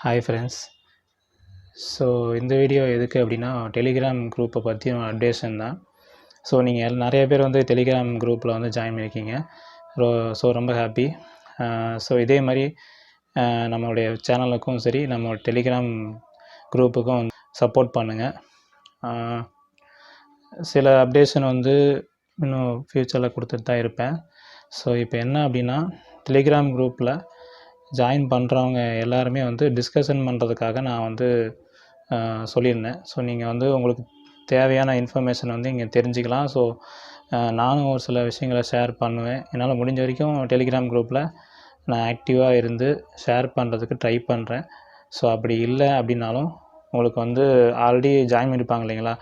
Hi friends. So இந்த video எதுக்கு அப்படின்னா டெலிகிராம் குரூப்பை பற்றி அப்டேஷன் தான். ஸோ நீங்கள் நிறைய பேர் வந்து டெலிகிராம் குரூப்பில் வந்து ஜாயின் பண்ணியிருக்கீங்க. ஸோ ரொம்ப ஹாப்பி. ஸோ இதே மாதிரி நம்மளுடைய சேனலுக்கும் சரி நம்ம டெலிகிராம் குரூப்புக்கும் சப்போர்ட் பண்ணுங்கள். சில அப்டேஷன் வந்து இன்னும் ஃப்யூச்சரில் கொடுத்துட்டு தான் இருப்பேன். ஸோ இப்போ என்ன அப்படின்னா டெலிகிராம் குரூப்பில் ஜாயின் பண்ணுறவங்க எல்லாருமே வந்து டிஸ்கஷன் பண்ணுறதுக்காக நான் வந்து சொல்லியிருந்தேன். ஸோ நீங்கள் வந்து உங்களுக்கு தேவையான இன்ஃபர்மேஷன் வந்து இங்கே தெரிஞ்சுக்கலாம். ஸோ நானும் ஒரு சில விஷயங்களை ஷேர் பண்ணுவேன். என்னால் முடிஞ்ச வரைக்கும் டெலிகிராம் குரூப்பில் நான் ஆக்டிவாக இருந்து ஷேர் பண்ணுறதுக்கு ட்ரை பண்ணுறேன். ஸோ அப்படி இல்லை அப்படின்னாலும் உங்களுக்கு வந்து ஆல்ரெடி ஜாயின் பண்ணியிருப்பாங்க இல்லைங்களா,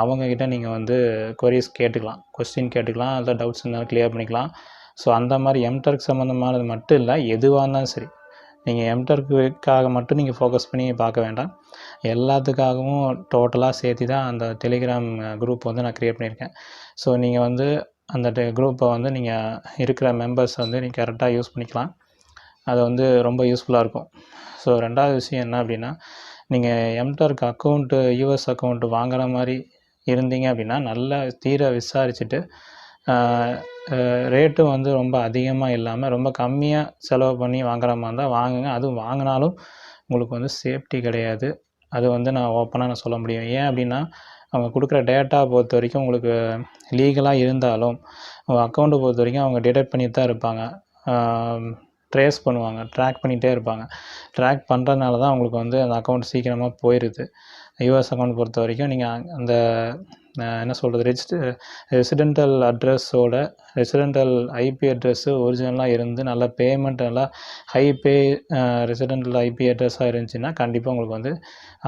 அவங்கக்கிட்ட நீங்கள் வந்து கொரீஸ் கேட்டுக்கலாம், கொஸ்டின் கேட்டுக்கலாம், அதில் டவுட்ஸ் இருந்தாலும் கிளியர் பண்ணிக்கலாம். ஸோ அந்த மாதிரி Mturk சம்மந்தமானது மட்டும் இல்லை, எதுவாக இருந்தாலும் சரி, நீங்கள் Mturkக்காக மட்டும் நீங்கள் ஃபோக்கஸ் பண்ணி பார்க்க வேண்டாம். எல்லாத்துக்காகவும் டோட்டலாக சேர்த்து தான் அந்த டெலிகிராம் குரூப் வந்து நான் க்ரியேட் பண்ணியிருக்கேன். ஸோ நீங்கள் வந்து அந்த குரூப்பை வந்து நீங்கள் இருக்கிற மெம்பர்ஸ் வந்து நீங்கள் கரெக்டாக யூஸ் பண்ணிக்கலாம். அது வந்து ரொம்ப யூஸ்ஃபுல்லாக இருக்கும். ஸோ ரெண்டாவது விஷயம் என்ன அப்படின்னா, நீங்கள் Mturk அக்கௌண்ட்டு யூஎஸ் அக்கௌண்ட்டு வாங்குகிற மாதிரி இருந்தீங்க அப்படின்னா நல்லா தீர விசாரிச்சுட்டு ரேட்டும் வந்து ரொம்ப அதிகமாக இல்லாமல் ரொம்ப கம்மியாக செலவு பண்ணி வாங்குற மாதிரி இருந்தால் வாங்குங்க. அதுவும் வாங்கினாலும் உங்களுக்கு வந்து சேஃப்டி கிடையாது. அது வந்து நான் ஓப்பனாக சொல்ல முடியும். ஏன் அப்படின்னா அவங்க கொடுக்குற டேட்டா பொறுத்த வரைக்கும் உங்களுக்கு லீகலாக இருந்தாலும் உங்கள் அக்கௌண்ட்டை பொறுத்த வரைக்கும் அவங்க டிடெக்ட் பண்ணிட்டு தான் இருப்பாங்க. ட்ரேஸ் பண்ணுவாங்க, ட்ராக் பண்ணிகிட்டே இருப்பாங்க. ட்ராக் பண்ணுறதுனால தான் உங்களுக்கு வந்து அந்த அக்கௌண்ட் சீக்கிரமாக போயிடுது. யூஎஸ் அக்கௌண்ட் பொறுத்த வரைக்கும் நீங்கள் அந்த என்ன சொல்கிறது, ரெசிடென்டல் அட்ரஸோட ரெசிடென்டல் ஐபி அட்ரஸ்ஸு ஒரிஜினலாக இருந்து நல்ல பேமெண்ட் நல்லா ஹை பே ரெசிடென்டல் ஐபி அட்ரஸாக இருந்துச்சுன்னா கண்டிப்பாக உங்களுக்கு வந்து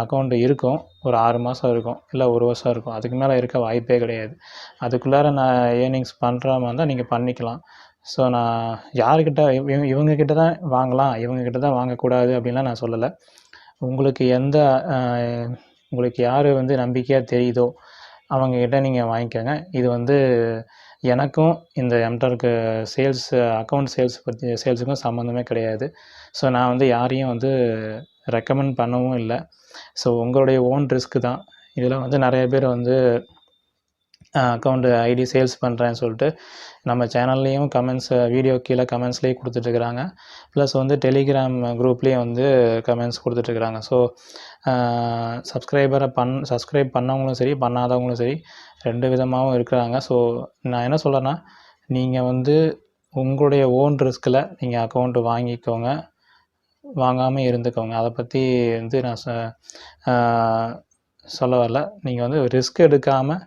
அக்கௌண்ட் இருக்கும். ஒரு 6 மாதம் இருக்கும், இல்லை 1 வருஷம் இருக்கும். அதுக்கு மேலே இருக்க வாய்ப்பே கிடையாது. அதுக்குள்ளார நான் ஏர்னிங்ஸ் பண்ணுற மாதிரி இருந்தால் நீங்கள் பண்ணிக்கலாம். ஸோ நான் யாருக்கிட்ட இவங்கக்கிட்ட தான் வாங்கலாம், இவங்கக்கிட்ட தான் வாங்கக்கூடாது அப்படின்லாம் நான் சொல்லலை. உங்களுக்கு யார் வந்து நம்பிக்கையாக தெரியுதோ அவங்கக்கிட்ட நீங்கள் வாங்கிக்கோங்க. இது வந்து எனக்கும் இந்த Mturk சேல்ஸ் அக்கௌண்ட் சேல்ஸுக்கும் சம்மந்தமே கிடையாது. ஸோ நான் வந்து யாரையும் வந்து ரெக்கமெண்ட் பண்ணவும் இல்லை. ஸோ உங்களுடைய ஓன் ரிஸ்க்கு தான். இதில் வந்து நிறைய பேர் வந்து அக்கௌண்ட் ஐடி சேல்ஸ் பண்ணுறேன்னு சொல்லிட்டு நம்ம சேனல்லையும் கமெண்ட்ஸ், வீடியோ கீழே கமெண்ட்ஸ்லேயே கொடுத்துட்ருக்குறாங்க. ப்ளஸ் வந்து டெலிகிராம் குரூப்லேயும் வந்து கமெண்ட்ஸ் கொடுத்துட்ருக்குறாங்க. ஸோ சப்ஸ்கிரைப் பண்ணவங்களும் சரி, பண்ணாதவங்களும் சரி, 2 விதமாகவும் இருக்கிறாங்க. ஸோ நான் என்ன சொல்கிறேன்னா, நீங்கள் வந்து உங்களுடைய ஓன் ரிஸ்கில் நீங்கள் அக்கௌண்ட்டு வாங்கிக்கோங்க, வாங்காமல் இருந்துக்கோங்க. அதை பற்றி வந்து நான் சொல்ல வரல. நீங்கள் வந்து ரிஸ்க் எடுக்காமல்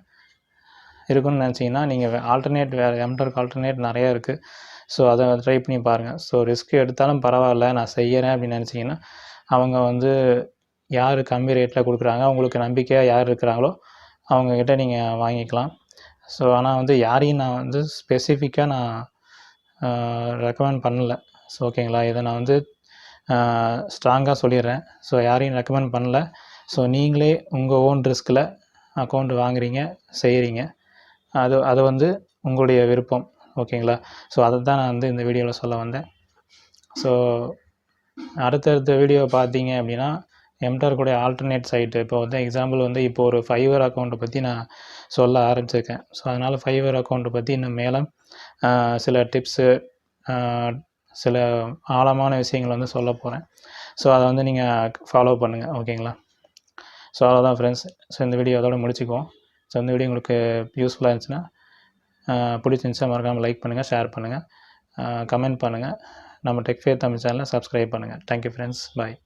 இருக்குன்னு நினச்சிங்கன்னா நீங்கள் ஆல்டர்னேட் வேறு Mturk ஆல்டர்னேட் நிறையா இருக்குது. ஸோ அதை ட்ரை பண்ணி பாருங்கள். ஸோ ரிஸ்க் எடுத்தாலும் பரவாயில்ல, நான் செய்கிறேன் அப்படின்னு நினச்சிங்கன்னா அவங்க வந்து யார் கம்மி ரேட்டில் கொடுக்குறாங்க, உங்களுக்கு நம்பிக்கையாக யார் இருக்கிறாங்களோ அவங்கக்கிட்ட நீங்கள் வாங்கிக்கலாம். ஸோ ஆனால் வந்து யாரையும் நான் வந்து ஸ்பெசிஃபிக்காக நான் ரெக்கமெண்ட் பண்ணலை. ஸோ ஓகேங்களா, இதை நான் வந்து ஸ்ட்ராங்காக சொல்லிடுறேன். ஸோ யாரையும் ரெக்கமெண்ட் பண்ணல. ஸோ நீங்களே உங்கள் ஓன் ரிஸ்கில் அக்கௌண்ட் வாங்குறீங்க, செய்கிறீங்க. அது வந்து உங்களுடைய விருப்பம். ஓகேங்களா. ஸோ அதை தான் நான் வந்து இந்த வீடியோவில் சொல்ல வந்தேன். ஸோ அடுத்தடுத்த வீடியோ பார்த்தீங்க அப்படின்னா Mturkடைய ஆல்டர்னேட் சைட்டு, இப்போ வந்து எக்ஸாம்பிள் வந்து இப்போ ஒரு ஃபைவர் அக்கௌண்ட்டை பற்றி நான் சொல்ல ஆரம்பிச்சிருக்கேன். ஸோ அதனால் ஃபைவர் அக்கௌண்ட்டை பற்றி இன்னும் மேலே சில டிப்ஸு, சில ஆழமான விஷயங்கள் வந்து சொல்ல போகிறேன். ஸோ அதை வந்து நீங்கள் ஃபாலோ பண்ணுங்கள். ஓகேங்களா. ஸோ அவ்வளோதான் ஃப்ரெண்ட்ஸ். ஸோ இந்த வீடியோ அதோட முடிச்சுக்குவோம். ஸோ இந்த வீடியோ உங்களுக்கு யூஸ்ஃபுல்லாக இருந்துச்சுன்னா பிடிச்சிருந்துச்சா மறக்காமல் லைக் பண்ணுங்கள், ஷேர் பண்ணுங்கள், கமெண்ட் பண்ணுங்கள். நம்ம டெக் ஃபேர் தமிழ் சேனலை சப்ஸ்கிரைப் பண்ணுங்கள். Thank you friends. பாய்.